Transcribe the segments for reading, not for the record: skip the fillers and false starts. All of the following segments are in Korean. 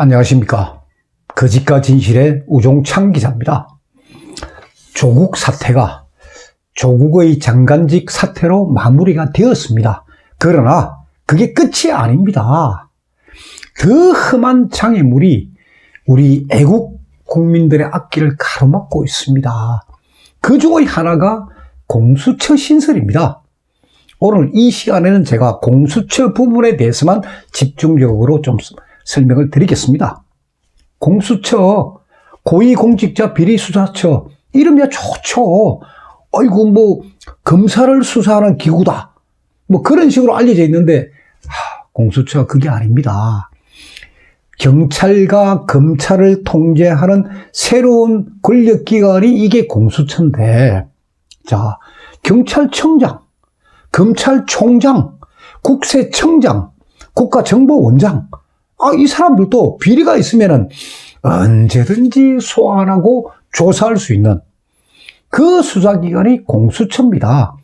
안녕하십니까. 거짓과 진실의 우종창 기자입니다. 조국 사태가 조국의 장관직 사태로 마무리가 되었습니다. 그러나 그게 끝이 아닙니다. 더 험한 장애물이 우리 애국 국민들의 앞길을 가로막고 있습니다. 그 중의 하나가 공수처 신설입니다. 오늘 이 시간에는 제가 공수처 부분에 대해서만 집중적으로 좀 설명을 드리겠습니다. 공수처, 고위공직자 비리수사처, 이름이야 좋죠. 아이고, 검사를 수사하는 기구다. 그런 식으로 알려져 있는데, 공수처가 그게 아닙니다. 경찰과 검찰을 통제하는 새로운 권력기관이 이게 공수처인데, 자, 경찰청장, 검찰총장, 국세청장, 국가정보원장, 이 사람들도 비리가 있으면은 언제든지 소환하고 조사할 수 있는 그 수사기관이 공수처입니다.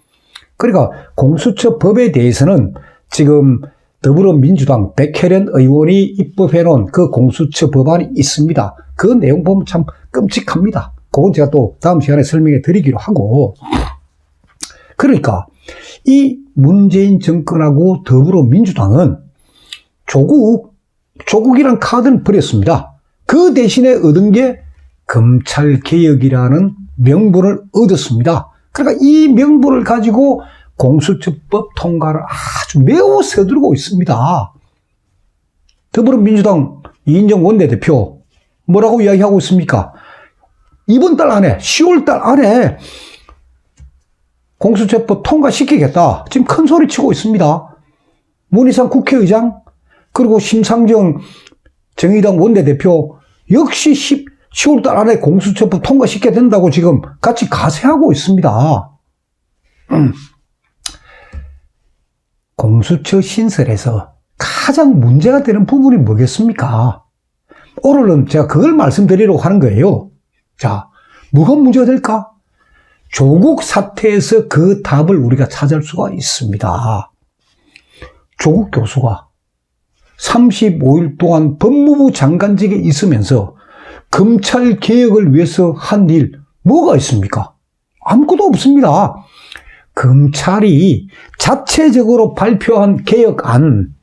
그러니까 공수처 법에 대해서는 지금 더불어민주당 백혜련 의원이 입법해 놓은 그 공수처 법안이 있습니다. 그 내용 보면 참 끔찍합니다. 그건 제가 또 다음 시간에 설명해 드리기로 하고, 그러니까 이 문재인 정권하고 더불어민주당은 조국이란 카드는 버렸습니다. 그 대신에 얻은 게 검찰개혁이라는 명분을 얻었습니다. 그러니까 이 명분을 가지고 공수처법 통과를 아주 매우 서두르고 있습니다. 더불어민주당 이인정 원내대표 뭐라고 이야기하고 있습니까? 이번 달 안에, 10월 달 안에 공수처법 통과시키겠다. 지금 큰 소리 치고 있습니다. 문희상 국회의장, 그리고 심상정 정의당 원내대표 역시 10월 달 안에 공수처법 통과시켜야 된다고 지금 같이 가세하고 있습니다. 공수처 신설에서 가장 문제가 되는 부분이 뭐겠습니까? 오늘은 제가 그걸 말씀드리려고 하는 거예요. 자, 뭐가 문제가 될까? 조국 사태에서 그 답을 우리가 찾을 수가 있습니다. 조국 교수가 35일 동안 법무부 장관직에 있으면서 검찰 개혁을 위해서 한 일 뭐가 있습니까? 아무것도 없습니다. 검찰이 자체적으로 발표한 개혁안,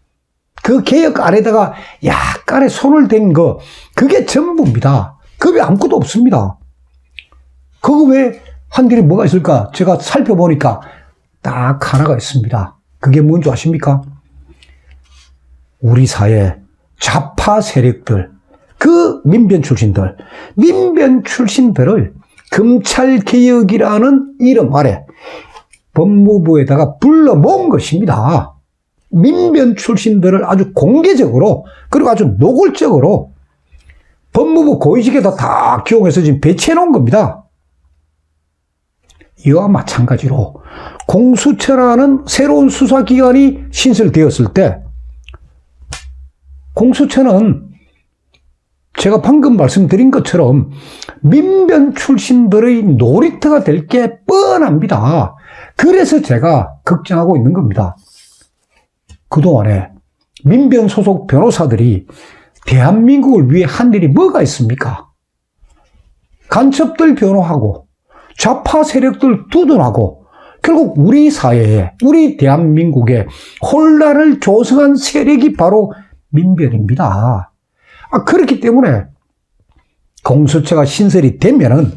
그 개혁안에다가 약간의 손을 댄 거, 그게 전부입니다. 그 외에 아무것도 없습니다. 그거 외에 한 일이 뭐가 있을까? 제가 살펴보니까 딱 하나가 있습니다. 그게 뭔지 아십니까? 우리 사회 좌파 세력들, 그 민변 출신들을 검찰개혁이라는 이름 아래 법무부에다가 불러 모은 것입니다. 민변 출신들을 아주 공개적으로, 그리고 아주 노골적으로 법무부 고위직에다 다 기용해서 지금 배치해 놓은 겁니다. 이와 마찬가지로 공수처라는 새로운 수사기관이 신설되었을 때, 공수처는 제가 방금 말씀드린 것처럼 민변 출신들의 놀이터가 될 게 뻔합니다. 그래서 제가 걱정하고 있는 겁니다. 그동안에 민변 소속 변호사들이 대한민국을 위해 한 일이 뭐가 있습니까? 간첩들 변호하고 좌파 세력들 두둔하고 결국 우리 사회에, 우리 대한민국에 혼란을 조성한 세력이 바로 민변입니다. 그렇기 때문에 공수처가 신설이 되면은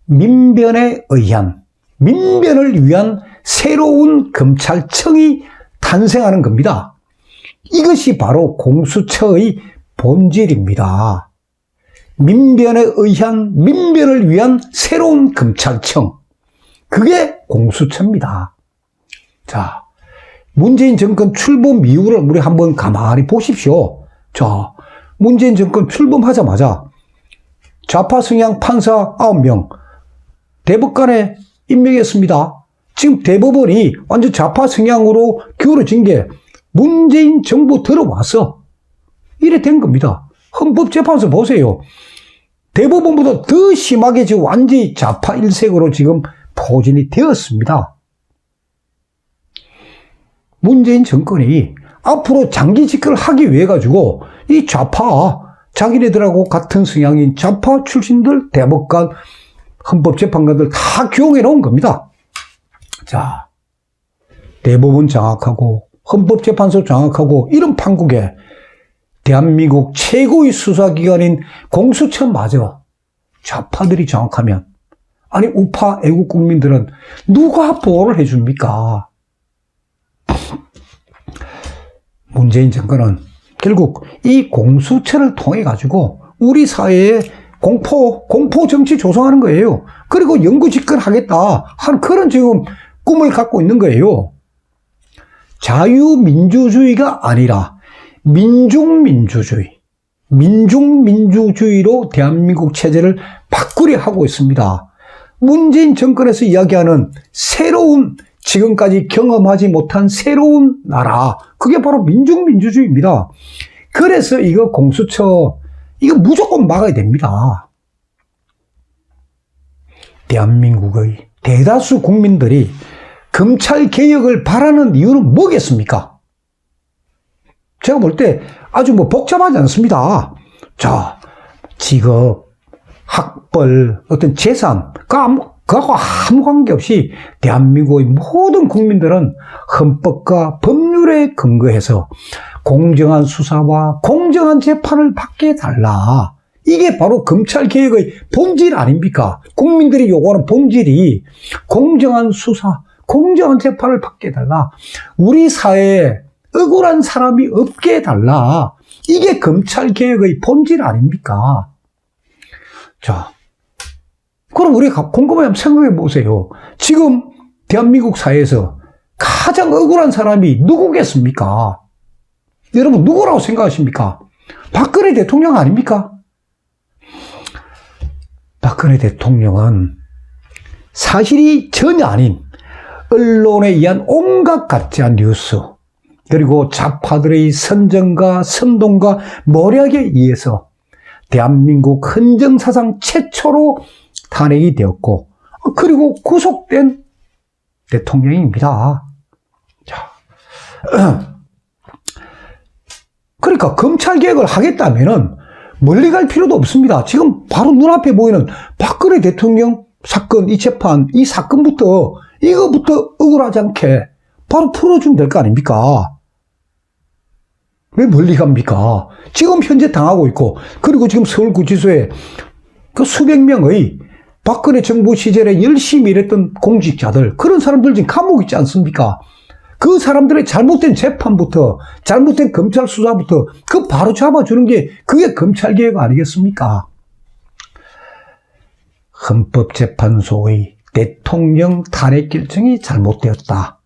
민변에 의한, 민변을 위한 새로운 검찰청이 탄생하는 겁니다. 이것이 바로 공수처의 본질입니다. 민변에 의한, 민변을 위한 새로운 검찰청. 그게 공수처입니다. 자, 문재인 정권 출범 이유를 우리 한번 가만히 보십시오. 자, 문재인 정권 출범하자마자 좌파 성향 판사 9명 대법관에 임명했습니다. 지금 대법원이 완전 좌파 성향으로 기울어진 게 문재인 정부 들어와서 이래 된 겁니다. 헌법재판소 보세요. 대법원보다 더 심하게 지금 완전히 좌파 일색으로 지금 포진이 되었습니다. 문재인 정권이 앞으로 장기 집권을 하기 위해 가지고 이 좌파 자기네들하고 같은 성향인 좌파 출신들, 대법관, 헌법재판관들 다 기용해 놓은 겁니다. 자, 대법원 장악하고 헌법재판소 장악하고 이런 판국에 대한민국 최고의 수사기관인 공수처마저 좌파들이 장악하면, 아니 우파 애국 국민들은 누가 보호를 해줍니까? 문재인 정권은 결국 이 공수처를 통해 가지고 우리 사회에 공포 정치 조성하는 거예요. 그리고 영구집권하겠다 하는 그런 지금 꿈을 갖고 있는 거예요. 자유민주주의가 아니라 민중민주주의로 대한민국 체제를 바꾸려 하고 있습니다. 문재인 정권에서 이야기하는 새로운, 지금까지 경험하지 못한 새로운 나라, 그게 바로 민중민주주의입니다. 그래서 이거 공수처, 이거 무조건 막아야 됩니다. 대한민국의 대다수 국민들이 검찰개혁을 바라는 이유는 뭐겠습니까? 제가 볼 때 아주 복잡하지 않습니다. 자, 직업, 학벌, 어떤 재산, 그하고 아무 관계없이 대한민국의 모든 국민들은 헌법과 법률에 근거해서 공정한 수사와 공정한 재판을 받게 해달라. 이게 바로 검찰개혁의 본질 아닙니까? 국민들이 요구하는 본질이 공정한 수사, 공정한 재판을 받게 해달라. 우리 사회에 억울한 사람이 없게 해달라. 이게 검찰개혁의 본질 아닙니까? 자, 그럼 우리가 궁금하면 생각해 보세요. 지금 대한민국 사회에서 가장 억울한 사람이 누구겠습니까? 여러분 누구라고 생각하십니까? 박근혜 대통령 아닙니까? 박근혜 대통령은 사실이 전혀 아닌 언론에 의한 온갖 가짜 뉴스, 그리고 좌파들의 선전과 선동과 모략에 의해서 대한민국 헌정사상 최초로 탄핵이 되었고, 그리고 구속된 대통령입니다. 자, 그러니까 검찰개혁을 하겠다면은 멀리 갈 필요도 없습니다. 지금 바로 눈앞에 보이는 박근혜 대통령 사건, 이 재판, 이 사건부터, 이거부터 억울하지 않게 바로 풀어주면 될 거 아닙니까? 왜 멀리 갑니까? 지금 현재 당하고 있고, 그리고 지금 서울구치소에 그 수백 명의 박근혜 정부 시절에 열심히 일했던 공직자들, 그런 사람들 지금 감옥 있지 않습니까? 그 사람들의 잘못된 재판부터, 잘못된 검찰 수사부터 그 바로 잡아주는 게 그게 검찰개혁 아니겠습니까? 헌법재판소의 대통령 탄핵 결정이 잘못되었다.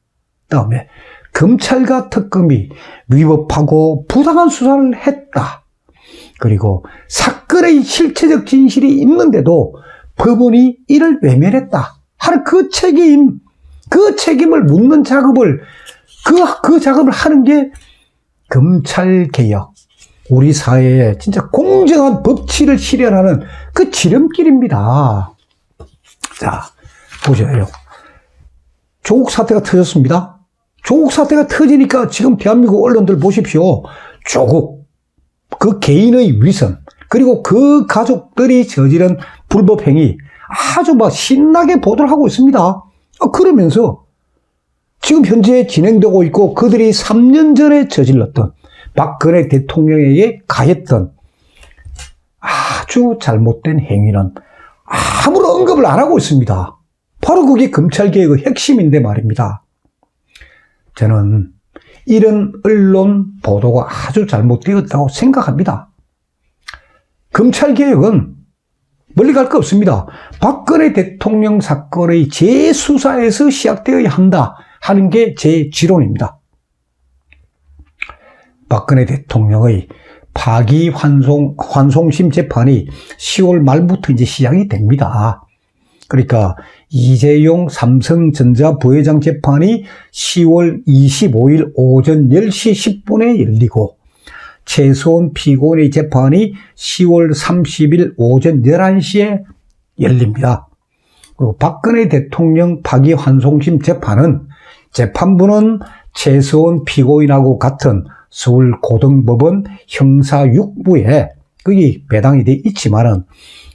다음에 검찰과 특검이 위법하고 부당한 수사를 했다. 그리고 사건의 실체적 진실이 있는데도 법원이 이를 외면했다 하는 그 책임을 묻는 작업을, 그 작업을 하는 게 검찰개혁, 우리 사회에 진짜 공정한 법치를 실현하는 그 지름길입니다. 자, 보세요. 조국 사태가 터졌습니다. 조국 사태가 터지니까 지금 대한민국 언론들 보십시오. 조국, 그 개인의 위선, 그리고 그 가족들이 저지른 불법 행위 아주 신나게 보도를 하고 있습니다. 그러면서 지금 현재 진행되고 있고, 그들이 3년 전에 저질렀던 박근혜 대통령에게 가했던 아주 잘못된 행위는 아무런 언급을 안 하고 있습니다. 바로 그게 검찰개혁의 핵심인데 말입니다. 저는 이런 언론 보도가 아주 잘못되었다고 생각합니다. 검찰개혁은 멀리 갈 거 없습니다. 박근혜 대통령 사건의 재수사에서 시작되어야 한다 하는 게 제 지론입니다. 박근혜 대통령의 파기환송심 재판이 10월 말부터 이제 시작이 됩니다. 그러니까 이재용 삼성전자 부회장 재판이 10월 25일 오전 10시 10분에 열리고, 최수원 피고인의 재판이 10월 30일 오전 11시에 열립니다. 그리고 박근혜 대통령 파기환송심 재판은 재판부는 최수원 피고인하고 같은 서울고등법원 형사 6부에 거기 배당이 돼 있지만은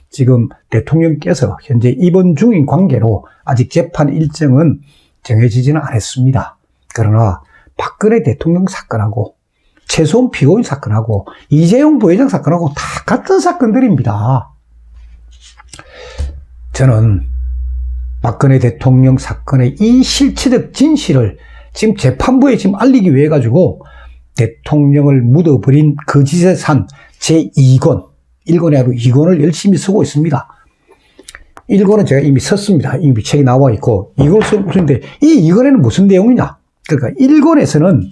지금 대통령께서 현재 입원 중인 관계로 아직 재판 일정은 정해지지는 않았습니다. 그러나 박근혜 대통령 사건하고 최소한 피고인 사건하고 이재용 부회장 사건하고 다 같은 사건들입니다. 저는 박근혜 대통령 사건의 이 실체적 진실을 지금 재판부에 지금 알리기 위해 가지고 대통령을 묻어버린 거짓의 산 제2권, 1권이 아니고 2권을 열심히 쓰고 있습니다. 1권은 제가 이미 썼습니다. 이미 책이 나와 있고 2권을 쓰는데 이 2권에는 무슨 내용이냐? 그러니까 1권에서는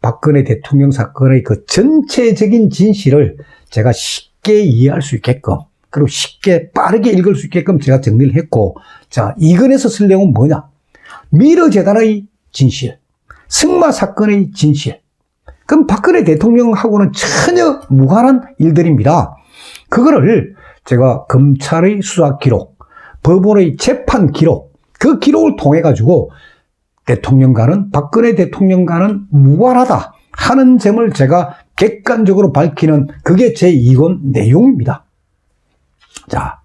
박근혜 대통령 사건의 그 전체적인 진실을 제가 쉽게 이해할 수 있게끔 그리고 쉽게 빠르게 읽을 수 있게끔 제가 정리를 했고, 자, 2권에서 쓸 내용은 뭐냐? 미르재단의 진실, 승마 사건의 진실. 그럼 박근혜 대통령하고는 전혀 무관한 일들입니다. 그거를 제가 검찰의 수사 기록, 법원의 재판 기록, 그 기록을 통해 가지고 대통령과는, 박근혜 대통령과는 무관하다 하는 점을 제가 객관적으로 밝히는 그게 제2권 내용입니다. 자,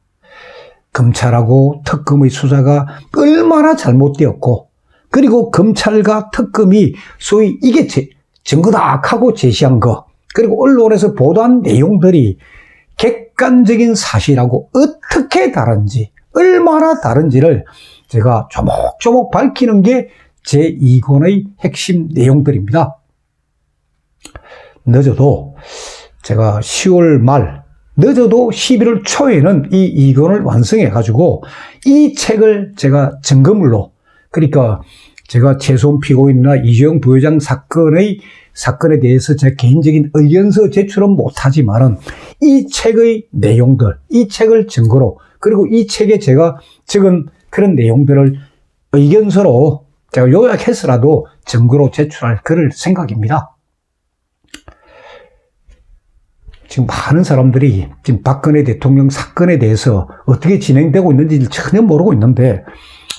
검찰하고 특검의 수사가 얼마나 잘못되었고, 그리고 검찰과 특검이 소위 이게 증거다 하고 제시한 거, 그리고 언론에서 보도한 내용들이 객관적인 사실하고 어떻게 다른지, 얼마나 다른지를 제가 조목조목 밝히는 게 제2권의 핵심 내용들입니다. 늦어도 제가 10월 말, 늦어도 11월 초에는 이 2권을 완성해가지고 이 책을 제가 증거물로, 그러니까 제가 최소한 피고인이나 이재용 부회장 사건에 대해서 제 개인적인 의견서 제출은 못하지만은 이 책의 내용들, 이 책을 증거로, 그리고 이 책에 제가 적은 그런 내용들을 의견서로 제가 요약해서라도 증거로 제출할 그럴 생각입니다. 지금 많은 사람들이 지금 박근혜 대통령 사건에 대해서 어떻게 진행되고 있는지 전혀 모르고 있는데,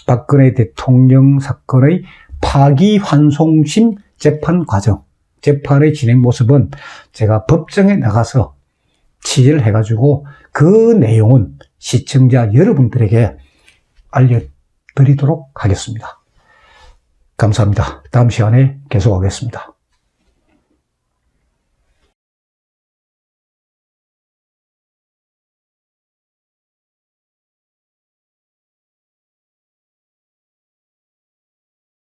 박근혜 대통령 사건의 파기환송심 재판 과정, 재판의 진행 모습은 제가 법정에 나가서 취재를 해가지고 그 내용은 시청자 여러분들에게 알려드리도록 하겠습니다. 감사합니다. 다음 시간에 계속하겠습니다.